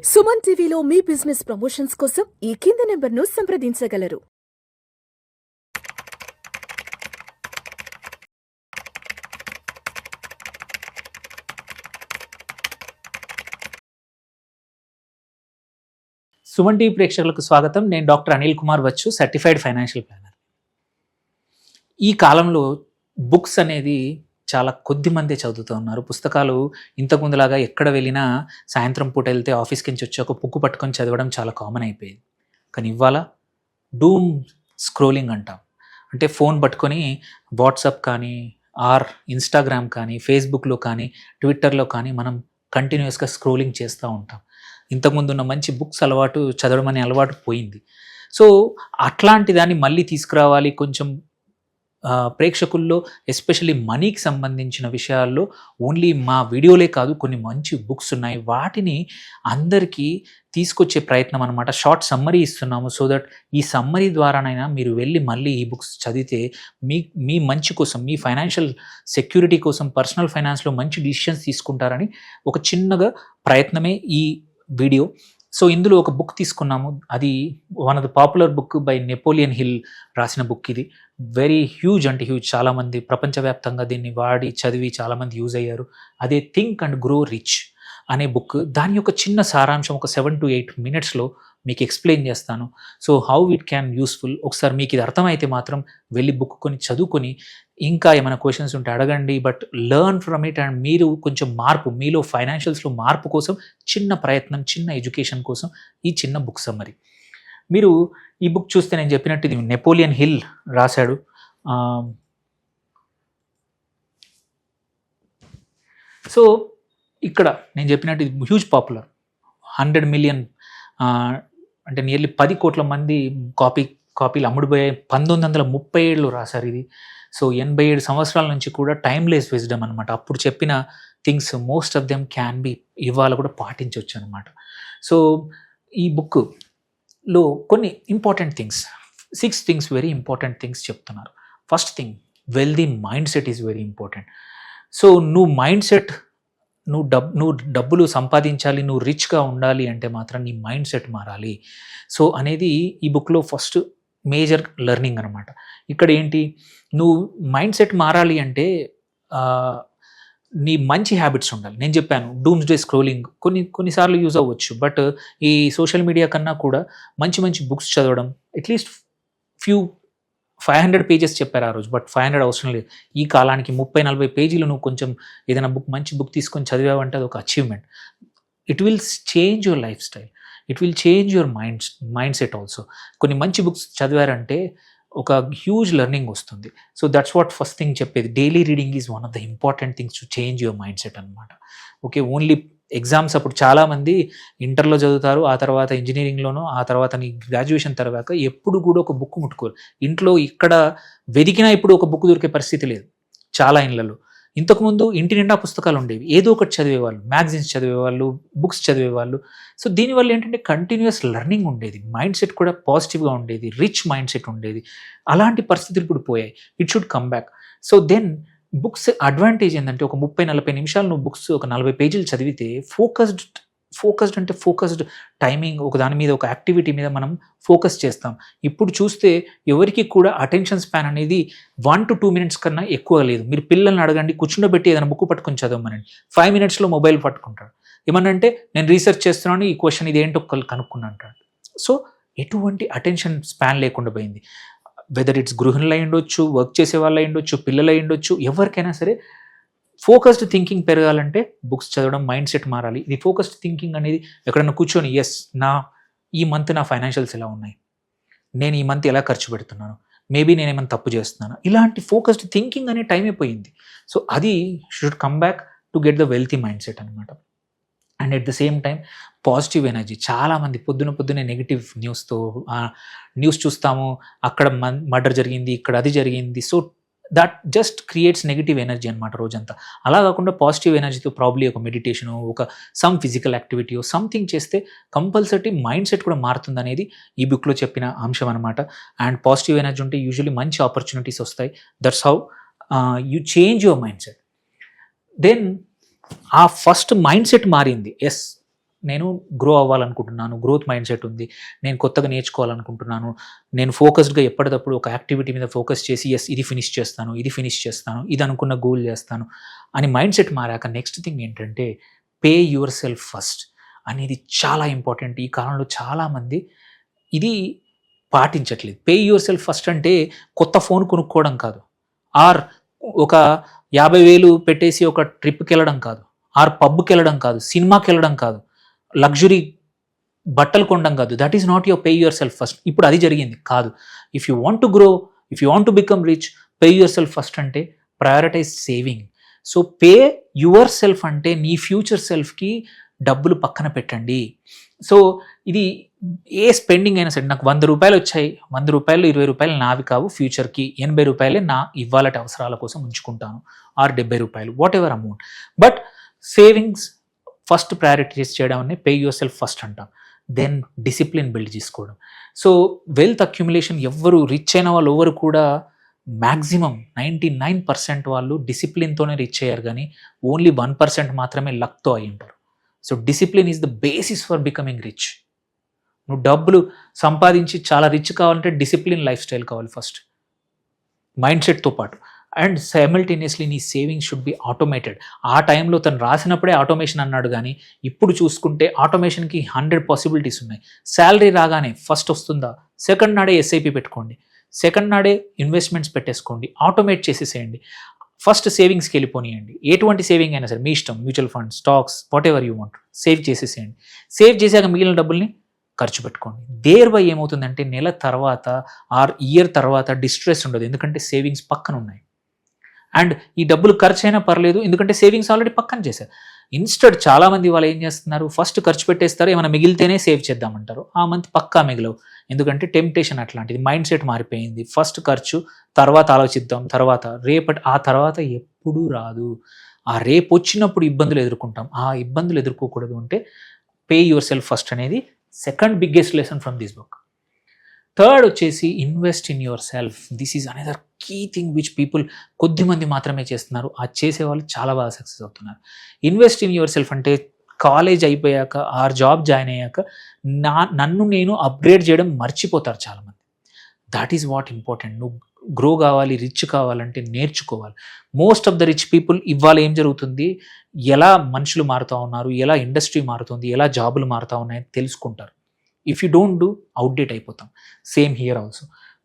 సుమన్ టీవీలో మీ business promotions కోసం ఈ కింది నెంబర్ను సంప్రదించగలరు. సుమన్ టీవీ ప్రేక్షకులకు స్వాగతం. నేను డాక్టర్ అనిల్ కుమార్ వచ్చు, సర్టిఫైడ్ ఫైనాన్షియల్ ప్లానర్. ఈ కాలంలో బుక్స్ అనేది చాలా కొద్ది మందే చదువుతూ ఉన్నారు. పుస్తకాలు ఇంతకుముందులాగా ఎక్కడ వెళ్ళినా సాయంత్రం పూట వెళ్తే ఆఫీస్కి నుంచి వచ్చి ఒక బుక్ పట్టుకొని చదవడం చాలా కామన్ అయిపోయింది. కానీ ఇవాళ డూమ్ స్క్రోలింగ్ అంటాం. అంటే ఫోన్ పట్టుకొని వాట్సాప్ కానీ ఆర్ ఇన్స్టాగ్రామ్ కానీ ఫేస్బుక్లో కానీ ట్విట్టర్లో కానీ మనం కంటిన్యూస్గా స్క్రోలింగ్ చేస్తూ ఉంటాం. ఇంతకుముందు ఉన్న మంచి బుక్స్ అలవాటు చదవడం అనే అలవాటు పోయింది. సో అట్లాంటి దాన్ని మళ్ళీ తీసుకురావాలి కొంచెం ప్రేక్షకుల్లో, ఎస్పెషల్లీ మనీకి సంబంధించిన విషయాల్లో. ఓన్లీ మా వీడియోలే కాదు, కొన్ని మంచి బుక్స్ ఉన్నాయి, వాటిని అందరికీ తీసుకొచ్చే ప్రయత్నం అనమాట. షార్ట్ సమ్మరీ ఇస్తున్నాము. సో దట్ ఈ సమ్మరీ ద్వారానైనా మీరు వెళ్ళి మళ్ళీ ఈ బుక్స్ చదివితే మీ మంచి కోసం, మీ ఫైనాన్షియల్ సెక్యూరిటీ కోసం, పర్సనల్ ఫైనాన్స్లో మంచి డిసిషన్స్ తీసుకుంటారని ఒక చిన్నగా ప్రయత్నమే ఈ వీడియో. సో ఇందులో ఒక బుక్ తీసుకున్నాము. అది one of the popular book by Napoleon hill రాసిన బుక్. ఇది వెరీ హ్యూజ్, అంటే హ్యూజ్. చాలామంది ప్రపంచవ్యాప్తంగా దీన్ని వాడి చదివి చాలామంది యూజ్ అయ్యారు. అదే థింక్ అండ్ గ్రో రిచ్ అనే బుక్. దాని యొక్క చిన్న సారాంశం ఒక 7 to 8 minutesలో మీకు ఎక్స్ప్లెయిన్ చేస్తాను. So how it can useful. ఒకసారి మీకు ఇది అర్థమైతే మాత్రం వెళ్ళి బుక్ కొని చదువుకొని ఇంకా ఏమైనా క్వశ్చన్స్ ఉంటే అడగండి. But learn from it. And మీరు కొంచెం మార్పు, మీలో ఫైనాన్షియల్స్లో మార్పు కోసం చిన్న ప్రయత్నం, చిన్న ఎడ్యుకేషన్ కోసం ఈ చిన్న బుక్ సమ్మరీ. మీరు ఈ బుక్ చూస్తే నేను చెప్పినట్టు ఇది నెపోలియన్ హిల్ రాశాడు. సో ఇక్కడ నేను చెప్పినట్టు ఇది హ్యూజ్ పాపులర్. 100 million అంటే నియర్లీ 10 కోట్ల మంది కాపీలు అమ్ముడుపోయాయి. 1937లో రాశారు ఇది. సో 87 సంవత్సరాల నుంచి కూడా టైమ్లెస్ విజ్డమ్ అనమాట. అప్పుడు చెప్పిన things most of them can be ఇవాళ కూడా పాటించవచ్చు అనమాట. సో ఈ బుక్లో కొన్ని important things, 6 things, very important things చెప్తున్నారు. First thing, wealthy mind set is very important. So నువ్వు మైండ్ సెట్, నువ్వు డబ్బులు సంపాదించాలి, నువ్వు రిచ్గా ఉండాలి అంటే మాత్రం నీ మైండ్ సెట్ మారాలి. సో అనేది ఈ బుక్లో ఫస్ట్ మేజర్ లెర్నింగ్ అనమాట. ఇక్కడ ఏంటి, నువ్వు మైండ్ సెట్ మారాలి అంటే నీ మంచి హ్యాబిట్స్ ఉండాలి. నేను చెప్పాను డూమ్స్ డే స్క్రోలింగ్ కొన్నిసార్లు యూజ్ అవ్వచ్చు. బట్ ఈ సోషల్ మీడియా కన్నా కూడా మంచి మంచి బుక్స్ చదవడం, అట్లీస్ట్ 500 pages చెప్పారు ఆ రోజు. బట్ 500 అవసరం లేదు. ఈ కాలానికి 30-40 పేజీలు నువ్వు కొంచెం ఏదైనా మంచి బుక్ తీసుకొని చదివావంటే అది ఒక achievement. It will change your life style, it will change your mind set also. కొన్ని మంచి బుక్స్ చదివారంటే ఒక హ్యూజ్ లెర్నింగ్ వస్తుంది. So that's what first thing చెప్పేది. Daily reading is one of the important things to change your mind set అనమాట. Okay, only exams అప్పుడు చాలామంది ఇంటర్లో చదువుతారు, ఆ తర్వాత ఇంజనీరింగ్లోనో, ఆ తర్వాత నీ గ్రాడ్యుయేషన్ తర్వాత ఎప్పుడు కూడా ఒక బుక్ ముట్టుకోరు. ఇంట్లో ఇక్కడ వెతికినా ఇప్పుడు ఒక బుక్ దొరికే పరిస్థితి లేదు చాలా ఇళ్లలో. ఇంతకుముందు ఇంటి నిండా పుస్తకాలు ఉండేవి, ఏదో ఒకటి చదివేవాళ్ళు, మ్యాగజైన్స్ చదివేవాళ్ళు, బుక్స్ చదివేవాళ్ళు. సో దీనివల్ల ఏంటంటే కంటిన్యూస్ లెర్నింగ్ ఉండేది, మైండ్ సెట్ కూడా పాజిటివ్గా ఉండేది, రిచ్ మైండ్ సెట్ ఉండేది. అలాంటి పరిస్థితులు ఇప్పుడు పోయాయి. It should come back. So then books advantage ఏంటంటే ఒక 30-40 నిమిషాలు నువ్వు బుక్స్ ఒక 40 పేజీలు చదివితే ఫోకస్డ్ టైమింగ్, ఒక దాని మీద, ఒక యాక్టివిటీ మీద మనం ఫోకస్ చేస్తాం. ఇప్పుడు చూస్తే ఎవరికి కూడా అటెన్షన్ స్పాన్ అనేది 1 to 2 minutes కన్నా ఎక్కువ లేదు. మీరు పిల్లల్ని అడగండి, కూర్చుండబెట్టి ఏదైనా బుక్ పట్టుకొని చదవమనండి, 5 minutesలో మొబైల్ పట్టుకుంటాడు. ఏమనంటే నేను రీసెర్చ్ చేస్తున్నాను, ఈ క్వశ్చన్ ఇదేంటో కనుక్కుని అంటాడు. సో ఎటువంటి అటెన్షన్ స్పాన్ లేకుండా పోయింది. వెదర్ ఇట్స్ గృహిణులు అయి ఉండొచ్చు, వర్క్ చేసే వాళ్ళు అయి ఉండొచ్చు, పిల్లలు అయి ఉండొచ్చు, ఎవరికైనా సరే ఫోకస్డ్ థింకింగ్ పెరగాలంటే బుక్స్ చదవడం, మైండ్ సెట్ మారాలి. ఇది ఫోకస్డ్ థింకింగ్ అనేది ఎక్కడన్నా కూర్చొని ఈ మంత్ నా ఫైనాన్షియల్స్ ఎలా ఉన్నాయి, నేను ఈ మంత్ ఎలా ఖర్చు పెడుతున్నాను, మేబీ నేను ఏమైనా తప్పు చేస్తున్నాను, ఇలాంటి ఫోకస్డ్ థింకింగ్ అనే టైం అయిపోయింది. సో అది should come back to get the wealthy mind set అనమాట. And at the same time positive energy. చాలామంది పొద్దునే నెగిటివ్ న్యూస్ చూస్తాము, అక్కడ మర్డర్ జరిగింది, ఇక్కడ అది జరిగింది. So that just creates negative energy అనమాట రోజంతా. అలా కాకుండా పాజిటివ్ ఎనర్జీతో ప్రాబ్లీ ఒక మెడిటేషను, ఒక సమ్ ఫిజికల్ యాక్టివిటీ, సంథింగ్ చేస్తే కంపల్సరీ మైండ్ సెట్ కూడా మారుతుంది అనేది ఈ బుక్లో చెప్పిన అంశం అనమాట. అండ్ పాజిటివ్ ఎనర్జీ ఉంటే యూజువలీ మంచి ఆపర్చునిటీస్ వస్తాయి. That's how you change your mind set. Then ఆ ఫస్ట్ మైండ్ సెట్ మారింది. ఎస్, నేను గ్రో అవ్వాలనుకుంటున్నాను, గ్రోత్ మైండ్ సెట్ ఉంది, నేను కొత్తగా నేర్చుకోవాలనుకుంటున్నాను, నేను ఫోకస్డ్గా ఎప్పటికప్పుడు ఒక యాక్టివిటీ మీద ఫోకస్ చేసి ఇది ఫినిష్ చేస్తాను, ఇది అనుకున్న గోల్ చేస్తాను అని మైండ్ సెట్ మారాక నెక్స్ట్ థింగ్ ఏంటంటే పే యువర్ సెల్ఫ్ ఫస్ట్ అనేది చాలా ఇంపార్టెంట్. ఈ కాలంలో చాలామంది ఇది పాటించట్లేదు. పే యువర్ సెల్ఫ్ ఫస్ట్ అంటే కొత్త ఫోన్ కొనుక్కోవడం కాదు, ఆర్ ఒక 50,000 పెట్టేసి ఒక ట్రిప్కి వెళ్ళడం కాదు, ఆర్ పబ్కి వెళ్ళడం కాదు, సినిమాకి వెళ్ళడం కాదు, లగ్జరీ బట్టలు కొనడం కాదు. That is not your pay yourself first. ఇప్పుడు అది జరిగింది కాదు. If you want to grow, if you want to become rich, pay yourself first అంటే prioritise saving. So pay yourself అంటే నీ ఫ్యూచర్ సెల్ఫ్కి డబ్బులు పక్కన పెట్టండి. సో ఇది ఏ స్పెండింగ్ అయినా సరే, నాకు 100 రూపాయలు వచ్చాయి, 100 రూపాయలు 20 రూపాయలు నావి కావు, ఫ్యూచర్కి 80 రూపాయలే నా ఇవ్వాలటి అవసరాల కోసం ఉంచుకుంటాను, ఆర్ 70 రూపాయలు, whatever amount. But savings first prioritize చేయడం అనే పే యువర్ సెల్ఫ్ ఫస్ట్ అంటాం. దెన్ డిసిప్లిన్ బిల్డ్ చేసుకోవడం. సో వెల్త్ అక్యుములేషన్ ఎవ్వరు రిచ్ అయిన వాళ్ళు ఎవరు కూడా మ్యాక్సిమం 99% వాళ్ళు డిసిప్లిన్తోనే రిచ్ అయ్యారు, కానీ ఓన్లీ 1% మాత్రమే లక్తో అయి ఉంటారు. So discipline is the basis for becoming rich. నువ్వు డబ్బులు సంపాదించి చాలా రిచ్ కావాలంటే డిసిప్లిన్ లైఫ్ స్టైల్ కావాలి ఫస్ట్, మైండ్ సెట్తో పాటు. అండ్ సైమల్టేనియస్లీ నీ సేవింగ్స్ షుడ్ బి ఆటోమేటెడ్. ఆ టైంలో తను రాసినప్పుడే ఆటోమేషన్ అన్నాడు, కానీ ఇప్పుడు చూసుకుంటే ఆటోమేషన్కి 100 పాసిబిలిటీస్ ఉన్నాయి. శాలరీ రాగానే ఫస్ట్ వస్తుందా, సెకండ్ నాడే ఎస్ఐపి పెట్టుకోండి, సెకండ్ నాడే ఇన్వెస్ట్మెంట్స్ పెట్టేసుకోండి, ఆటోమేట్ చేసేసేయండి. ఫస్ట్ సేవింగ్స్కి వెళ్ళిపోనియండి. ఎటువంటి సేవింగ్ అయినా సరే మీ ఇష్టం, mutual fund, stocks, what ever you want, save చేసేసేయండి. సేవ్ చేశాక మిగిలిన డబ్బుల్ని ఖర్చు పెట్టుకోండి. దేర్ బై ఏమవుతుందంటే నెల తర్వాత ఆర్ ఇయర్ తర్వాత డిస్ట్రెస్ ఉండదు, ఎందుకంటే సేవింగ్స్ పక్కన ఉన్నాయి. అండ్ ఈ డబ్బులు ఖర్చు అయినా పర్లేదు, ఎందుకంటే సేవింగ్స్ ఆల్రెడీ పక్కన చేశారు. ఇన్స్టెడ్ చాలామంది వాళ్ళు ఏం చేస్తున్నారు, ఫస్ట్ ఖర్చు పెట్టేస్తారు, ఏమైనా మిగిలితేనే సేవ్ చేద్దామంటారు. ఆ మంత్ పక్కా మిగలవు, ఎందుకంటే టెంప్టేషన్ అట్లాంటిది, మైండ్ సెట్ మారిపోయింది. ఫస్ట్ ఖర్చు, తర్వాత ఆలోచిద్దాం, ఆ తర్వాత ఎప్పుడూ రాదు. ఆ రేపు వచ్చినప్పుడు ఇబ్బందులు ఎదుర్కొంటాం. ఆ ఇబ్బందులు ఎదుర్కోకూడదు అంటే పే యువర్ సెల్ఫ్ ఫస్ట్ అనేది second biggest lesson from this book. Third వచ్చేసి invest in yourself. This is another key thing which people కొద్దిమంది మాత్రమే చేస్తున్నారు, ఆ చేసేవాళ్ళు చాలా బాగా సక్సెస్ అవుతున్నారు. ఇన్వెస్ట్ ఇన్ యువర్ సెల్ఫ్ అంటే కాలేజ్ అయిపోయాక ఆర్ జాబ్ జాయిన్ అయ్యాక నన్ను నేను అప్గ్రేడ్ చేయడం మర్చిపోతారు చాలామంది. That is what important. నువ్వు గ్రో కావాలి, రిచ్ కావాలంటే నేర్చుకోవాలి. Most of the rich people ఇవాళ ఏం జరుగుతుంది, ఎలా మనుషులు మారుతూ ఉన్నారు, ఎలా ఇండస్ట్రీ మారుతుంది, ఎలా జాబులు మారుతూ ఉన్నాయని తెలుసుకుంటారు. If you don't do, outdate అయిపోతాం. Same here also.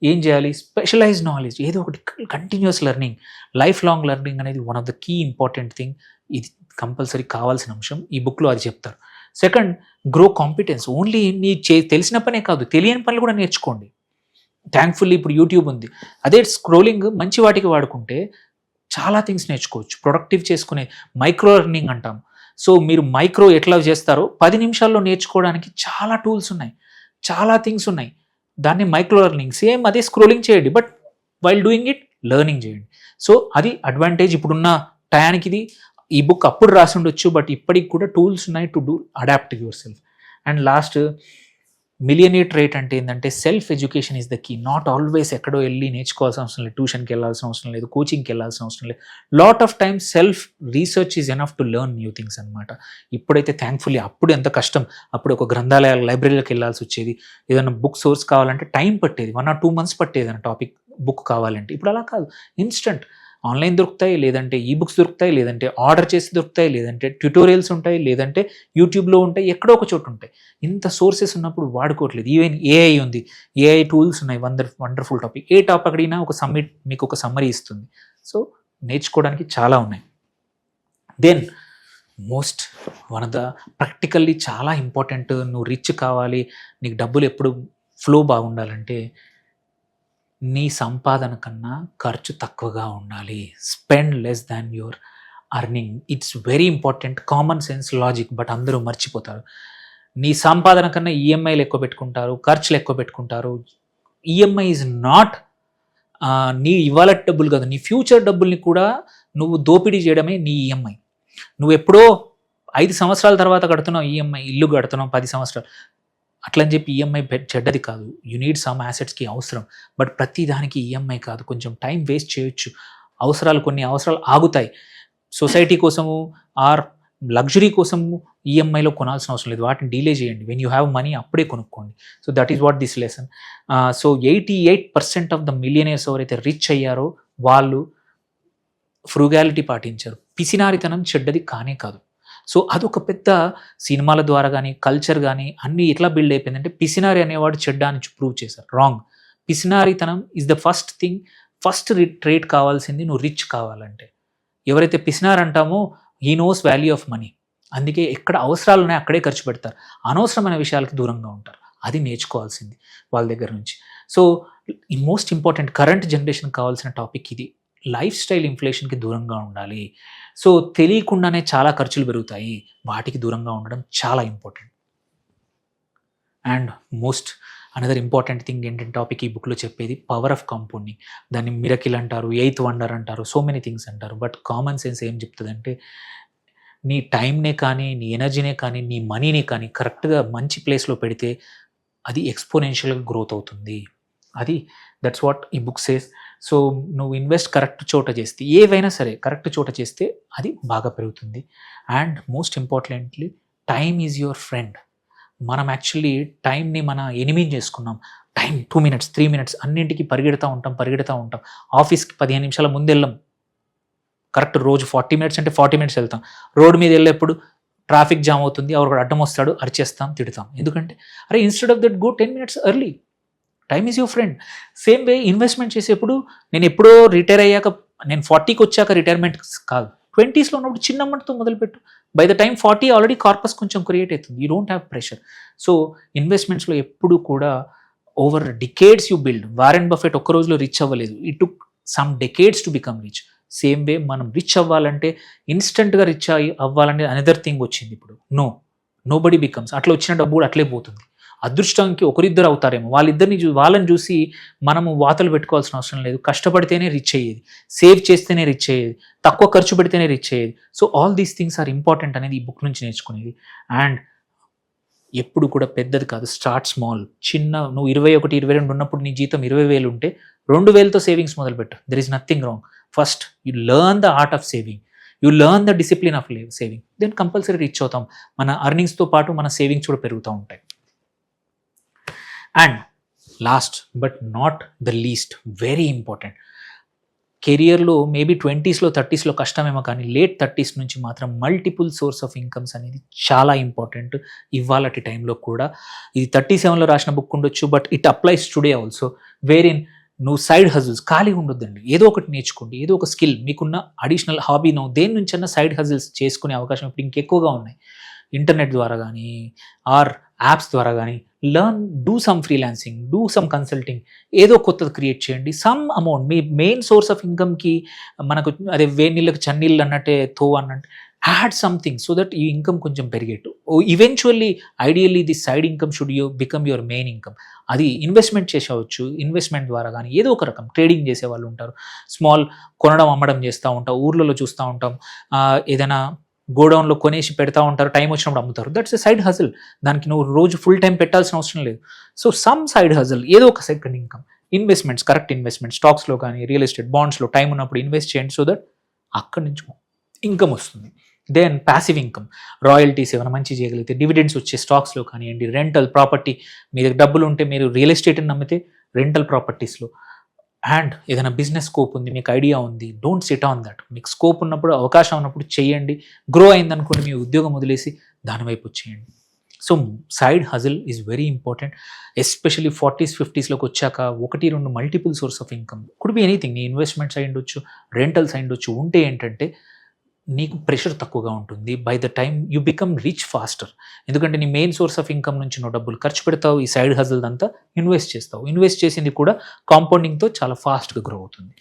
ఏం చేయాలి, స్పెషలైజ్డ్ నాలెడ్జ్, ఏదో ఒకటి continuous learning, life long learning అనేది one of the key important thing. ఇది కంపల్సరీ కావాల్సిన అంశం, ఈ బుక్లో అది చెప్తారు. Second, grow competence. ఓన్లీ నీ తెలిసిన పనే కాదు, తెలియని పనులు కూడా నేర్చుకోండి. థ్యాంక్ఫుల్లీ ఇప్పుడు యూట్యూబ్ ఉంది, అదే స్క్రోలింగ్ మంచి వాటికి వాడుకుంటే చాలా థింగ్స్ నేర్చుకోవచ్చు. ప్రొడక్టివ్ చేసుకునే మైక్రో లెర్నింగ్ అంటాం. సో మీరు మైక్రో ఎట్లా చేస్తారో 10 నిమిషాల్లో నేర్చుకోవడానికి చాలా టూల్స్ ఉన్నాయి, చాలా థింగ్స్ ఉన్నాయి. దాన్ని మైక్రో లెర్నింగ్. సేమ్ అదే స్క్రోలింగ్ చేయండి, but while doing it learning చేయండి. సో అది అడ్వాంటేజ్. ఇప్పుడున్న టయానికి ఇది, ఈ బుక్ అప్పుడు రాసి ఉండొచ్చు, బట్ ఇప్పటికి కూడా టూల్స్ ఉన్నాయి to do adapt yourself. And last, millionaire trait అంటే ఏంటంటే self education is the key. Not always ఎక్కడో వెళ్ళి నేర్చుకోవాల్సిన అవసరం లేదు, ట్యూషన్కి వెళ్ళాల్సిన అవసరం లేదు, కోచింగ్కి వెళ్ళాల్సిన అవసరం లేదు. Lot of times self research is enough to learn new things అనమాట. ఇప్పుడైతే థ్యాంక్ఫుల్లీ, అప్పుడు ఎంత కష్టం, అప్పుడు ఒక గ్రంథాలయాలు, లైబ్రరీలకు వెళ్ళాల్సి వచ్చేది. ఏదైనా బుక్ సోర్స్ కావాలంటే టైం పట్టేది, 1 or 2 months పట్టేది ఏదైనా టాపిక్ బుక్ కావాలంటే. ఇప్పుడు అలా కాదు, ఇన్స్టంట్ ఆన్లైన్ దొరుకుతాయి, లేదంటే ఈ బుక్స్ దొరుకుతాయి, లేదంటే ఆర్డర్ చేసి దొరుకుతాయి, లేదంటే ట్యూటోరియల్స్ ఉంటాయి, లేదంటే యూట్యూబ్లో ఉంటాయి, ఎక్కడో ఒక చోటు ఉంటాయి. ఇంత సోర్సెస్ ఉన్నప్పుడు వాడుకోవట్లేదు. ఈవెన్ ఏఐ ఉంది, ఏఐ టూల్స్ ఉన్నాయి, వండర్ఫుల్ టాపిక్. ఏ టాపిక్ అడిగినా మీకు ఒక సమ్మరీ ఇస్తుంది. సో నేర్చుకోవడానికి చాలా ఉన్నాయి. Then most one of the practically చాలా ఇంపార్టెంట్, నువ్వు రిచ్ కావాలి, నీకు డబ్బులు ఎప్పుడు ఫ్లో బాగుండాలంటే నీ సంపాదన కన్నా ఖర్చు తక్కువగా ఉండాలి. Spend less than your earning. It's very important, common sense logic, but అందరూ మర్చిపోతారు. నీ సంపాదన కన్నా ఈఎంఐలు ఎక్కువ పెట్టుకుంటారు, ఖర్చులు ఎక్కువ పెట్టుకుంటారు. ఈఎంఐ ఈజ్ నాట్ నీ ఇవాళ డబ్బులు కాదు, నీ ఫ్యూచర్ డబ్బుల్ని కూడా నువ్వు దోపిడీ చేయడమే నీ ఈఎంఐ. నువ్వు ఎప్పుడో 5 సంవత్సరాల తర్వాత కడుతున్నావు ఈఎంఐ, ఇల్లు కడుతున్నావు 10 సంవత్సరాలు, అట్లని చెప్పి ఈఎంఐ చెడ్డది కాదు. యూ నీడ్ సమ్ యాసెట్స్కి అవసరం, బట్ ప్రతి దానికి ఈఎంఐ కాదు. కొంచెం టైం వేస్ట్ చేయొచ్చు, కొన్ని అవసరాలు ఆగుతాయి. సొసైటీ కోసము ఆర్ లగ్జరీ కోసం ఈఎంఐలో కొనాల్సిన అవసరం లేదు, వాటిని డీలే చేయండి. వెన్ యూ హ్యావ్ మనీ అప్పుడే కొనుక్కోండి. So that is what this lesson. So 88% of the millionaires ఎవరైతే రిచ్ అయ్యారో వాళ్ళు ఫ్రూగాలిటీ పాటించారు. పిసినారితనం చెడ్డది కానే కాదు. సో అదొక పెద్ద సినిమాల ద్వారా కానీ కల్చర్ కానీ అన్నీ ఎట్లా బిల్డ్ అయిపోయిందంటే పిసినారి అనేవాడు చెడ్డ అని ప్రూవ్ చేశారు. రాంగ్. పిసినారితనం is the first thing. First trait కావాల్సింది నువ్వు రిచ్ కావాలంటే. ఎవరైతే పిసినారి అంటామో he knows value of money. అందుకే ఎక్కడ అవసరాలు ఉన్నాయో అక్కడే ఖర్చు పెడతారు, అనవసరమైన విషయాలకి దూరంగా ఉంటారు. అది నేర్చుకోవాల్సింది వాళ్ళ దగ్గర నుంచి. సో ఈ మోస్ట్ ఇంపార్టెంట్ కరెంట్ జనరేషన్ కావాల్సిన టాపిక్ ఇది. లైఫ్ స్టైల్ ఇన్ఫ్లేషన్కి దూరంగా ఉండాలి. సో తెలియకుండానే చాలా ఖర్చులు పెరుగుతాయి, వాటికి దూరంగా ఉండడం చాలా important. And most another important thing ఏంటంటే టాపిక్ ఈ బుక్లో చెప్పేది పవర్ ఆఫ్ కాంపౌండింగ్. దాన్ని మిరకిల్ అంటారు, 8th వండర్ అంటారు, సో మెనీ థింగ్స్ అంటారు. బట్ కామన్ సెన్స్ ఏం చెప్తుందంటే నీ టైంనే కానీ నీ ఎనర్జీనే కానీ నీ మనీనే కానీ కరెక్ట్గా మంచి ప్లేస్లో పెడితే అది ఎక్స్పోనెన్షియల్గా గ్రోత్ అవుతుంది. అది దట్స్ వాట్ ఈ బుక్ సేస్. సో నువ్వు ఇన్వెస్ట్ కరెక్ట్ చోట చేస్తే, ఏవైనా సరే కరెక్ట్ చోట చేస్తే అది బాగా పెరుగుతుంది. And most importantly time is your friend. మనం యాక్చువల్లీ టైంని మన ఎనిమీని చేసుకున్నాం. టైం 2 minutes 3 minutes అన్నింటికి పరిగెడతా ఉంటాం. ఆఫీస్కి 15 నిమిషాల ముందు వెళ్ళాం. కరెక్ట్ రోజు 40 minutes అంటే 40 minutes వెళ్తాం. రోడ్డు మీద వెళ్ళేప్పుడు ట్రాఫిక్ జామ్ అవుతుంది, ఎవరు అడ్డం వస్తాడు, అరిచేస్తాం, తిడతాం. ఎందుకంటే అరే instead of that go 10 minutes early. Time is your friend. Same way investment చేసేప్పుడు నేను ఎప్పుడో రిటైర్ అయ్యాక, నేను 40కి వచ్చాక రిటైర్మెంట్ కాదు, 20sలో ఉన్నప్పుడు చిన్న అమౌంట్తో మొదలుపెట్టు. By the time 40 already corpus కొంచెం క్రియేట్ అవుతుంది. You don't have pressure. So ఇన్వెస్ట్మెంట్స్లో ఎప్పుడు కూడా over decades you build. Warren Buffett ఒక్క రోజులో రిచ్ అవ్వలేదు, it took some decades to become rich. Same way మనం రిచ్ అవ్వాలంటే ఇన్స్టెంట్గా రిచ్ అవ్వాలంటే అనదర్ థింగ్ వచ్చింది ఇప్పుడు. Nobody becomes. అట్లా వచ్చిన డబ్బు కూడా అట్లే పోతుంది. అదృష్టానికి ఒకరిద్దరు అవుతారేమో, వాళ్ళని చూసి మనము వాతలు పెట్టుకోవాల్సిన అవసరం లేదు. కష్టపడితేనే రిచ్ అయ్యేది, సేవ్ చేస్తేనే రిచ్ అయ్యేది, తక్కువ ఖర్చు పెడితేనే రిచ్ అయ్యేది. So all these things are important అనేది ఈ బుక్ నుంచి నేర్చుకునేది. అండ్ ఎప్పుడు కూడా పెద్దది కాదు, స్టార్ట్ స్మాల్. చిన్న నువ్వు 21, 22 ఉన్నప్పుడు నీ జీతం 20,000 ఉంటే 2,000తో సేవింగ్స్ మొదలుపెట్టు. There is nothing wrong. First you learn the art of saving, you learn the discipline of saving, then compulsory rich అవుతాం. మన అర్నింగ్స్తో పాటు మన సేవింగ్స్ కూడా పెరుగుతూ ఉంటాయి. And last but not the least, very important, కెరియర్లో మేబీ 20sలో 30sలో కష్టమేమో కానీ లేట్ 30s నుంచి మాత్రం మల్టిపుల్ సోర్స్ ఆఫ్ ఇన్కమ్స్ అనేది చాలా ఇంపార్టెంట్ ఇవాళటి టైంలో కూడా. ఇది 37లో రాసిన బుక్ ఉండొచ్చు, but it applies today also. Wherein నువ్వు సైడ్ హజిల్స్ ఖాళీ ఉండొద్దండి, ఏదో ఒకటి నేర్చుకోండి, ఏదో ఒక స్కిల్ మీకున్న అడిషనల్ హాబీ నువ్వు దేని నుంచైనా సైడ్ హజిల్స్ చేసుకునే అవకాశం ఇప్పుడు ఇంకెక్కువగా ఉన్నాయి. ఇంటర్నెట్ ద్వారా కానీ ఆర్ యాప్స్ ద్వారా కానీ learn, do some freelancing, do some consulting, ఏదో కొత్తది క్రియేట్ చేయండి. సమ్ అమౌంట్ మీ మెయిన్ సోర్స్ ఆఫ్ ఇన్కమ్కి మనకు అదే వేడినీళ్ళకి చన్నీళ్ళు అన్నట్టే అన్నట్టు యాడ్ సంథింగ్ సో దట్ ఈ ఇన్కమ్ కొంచెం పెరిగేట్టు. Eventually ideally the side income should become your main income. అది ఇన్వెస్ట్మెంట్ చేసేవచ్చు, ఇన్వెస్ట్మెంట్ ద్వారా కానీ ఏదో ఒక రకం ట్రేడింగ్ చేసే వాళ్ళు ఉంటారు, స్మాల్ కొనడం అమ్మడం చేస్తూ ఉంటాం, ఊర్లలో చూస్తూ ఉంటాం, ఏదైనా గోడౌన్లో కొనేసి పెడతా ఉంటారు, టైం వచ్చినప్పుడు అమ్ముతారు. That's a side హజిల్. దానికి నువ్వు రోజు ఫుల్ టైం పెట్టాల్సిన అవసరం లేదు. సో సమ్ సైడ్ హజిల్, ఏదో ఒక second income. Investments, correct investment, స్టాక్స్లో కానీ రియల్ ఎస్టేట్, బాండ్స్లో టైం ఉన్నప్పుడు ఇన్వెస్ట్ చేయండి సో దట్ అక్కడి నుంచి ఇన్కమ్ వస్తుంది. దెన్ ప్యాసివ్ ఇన్కమ్, రాయల్టీస్ ఏమైనా మంచి చేయగలిగితే, డివిడెండ్స్ వచ్చే స్టాక్స్లో కానివ్వండి, రెంటల్ ప్రాపర్టీ, మీ దగ్గర డబ్బులు ఉంటే మీరు రియల్ ఎస్టేట్ని నమ్మితే రెంటల్ ప్రాపర్టీస్లో. అండ్ ఏదైనా బిజినెస్ స్కోప్ ఉంది, మీకు ఐడియా ఉంది, డోంట్ సిట్ ఆన్ దట్. మీకు స్కోప్ ఉన్నప్పుడు, అవకాశం ఉన్నప్పుడు చేయండి. గ్రో అయిందనుకోండి, మీ ఉద్యోగం వదిలేసి దానివైపు వచ్చేయండి. So side హజిల్ is very important, especially 40s 50sలోకి వచ్చాక 1-2 multiple source of income. Could be anything, నీ ఇన్వెస్ట్మెంట్స్ అయి ఉండొచ్చు, రెంటల్స్ అయి ఉండొచ్చు. ఉంటే ఏంటంటే నీకు ప్రెషర్ తక్కువగా ఉంటుంది. By the time you become rich faster. ఎందుకంటే నీ మెయిన్ సోర్స్ ఆఫ్ ఇన్కమ్ నుంచి నువ్వు డబ్బులు ఖర్చు పెడతావు, ఈ సైడ్ హజిల్ అంతా ఇన్వెస్ట్ చేస్తావు. ఇన్వెస్ట్ చేసింది కూడా కాంపౌండింగ్తో చాలా ఫాస్ట్గా గ్రో అవుతుంది.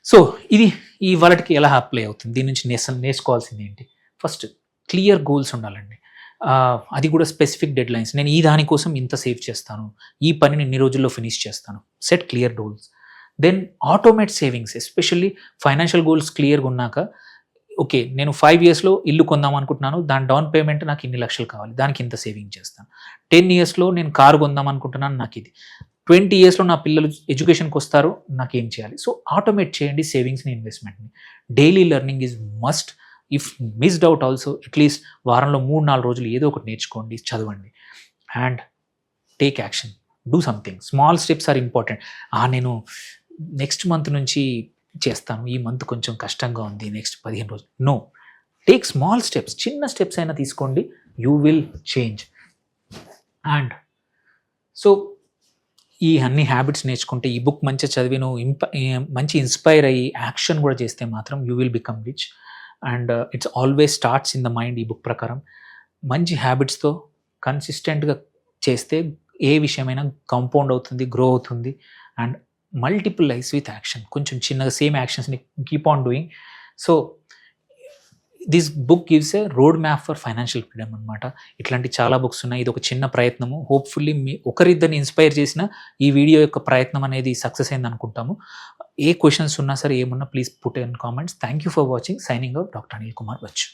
సో ఇది ఈ వాలెట్కి ఎలా అప్లై అవుతుంది, దీని నుంచి నేర్చుకోవాల్సింది ఏంటి? ఫస్ట్ క్లియర్ గోల్స్ ఉండాలండి. అది కూడా స్పెసిఫిక్ డెడ్ లైన్స్. నేను ఈ దానికోసం ఇంత సేవ్ చేస్తాను, ఈ పనిని ఇన్ని రోజుల్లో ఫినిష్ చేస్తాను. Set clear goals. Then automate savings, especially financial goals క్లియర్గా ఉన్నాక, ఓకే నేను 5 yearsలో ఇల్లు కొందాం అనుకుంటున్నాను, దాని డౌన్ పేమెంట్ నాకు ఇన్ని లక్షలు కావాలి, దానికి ఇంత సేవింగ్ చేస్తాను. 10 yearsలో నేను కారు కొందాం అనుకుంటున్నాను, నాకు ఇది. 20 yearsలో నా పిల్లలు ఎడ్యుకేషన్కి వస్తారు, నాకేం చేయాలి? సో ఆటోమేట్ చేయండి సేవింగ్స్ని, ఇన్వెస్ట్మెంట్ని. Daily learning is must. If missed out also at least వారంలో 3-4 రోజులు ఏదో ఒకటి నేర్చుకోండి, చదవండి and take action, do something. Small steps are important. నేను నెక్స్ట్ మంత్ నుంచి చేస్తాను, ఈ మంత్ కొంచెం కష్టంగా ఉంది, నెక్స్ట్ 15 రోజులు. నో, టేక్ స్మాల్ స్టెప్స్, చిన్న స్టెప్స్ అయినా తీసుకోండి, you will change. And so ఈ అన్ని హ్యాబిట్స్ నేర్చుకుంటే, ఈ బుక్ మంచిగా చదివి నువ్వు మంచి ఇన్స్పైర్ అయ్యి యాక్షన్ కూడా చేస్తే మాత్రం you will become rich. And it's always starts in the mind. ఈ బుక్ ప్రకారం మంచి హ్యాబిట్స్తో కన్సిస్టెంట్గా చేస్తే ఏ విషయమైనా కాంపౌండ్ అవుతుంది, గ్రో అవుతుంది. And multiple lifes with action, కొంచెం చిన్నగా సేమ్ యాక్షన్స్ని keep on doing. So this book gives a road map for financial freedom అనమాట. ఇట్లాంటి చాలా బుక్స్ ఉన్నాయి. ఇది ఒక చిన్న ప్రయత్నము. హోప్ఫుల్లీ ఒకరిద్దరిని ఇన్స్పైర్ చేసిన ఈ వీడియో యొక్క ప్రయత్నం అనేది సక్సెస్ అయింది అనుకుంటాము. ఏ క్వశ్చన్స్ ఉన్నా సరే, ఏమున్నా please put in comments. Thank you for watching. Signing out, doctor Anil Kumar వచ్చు.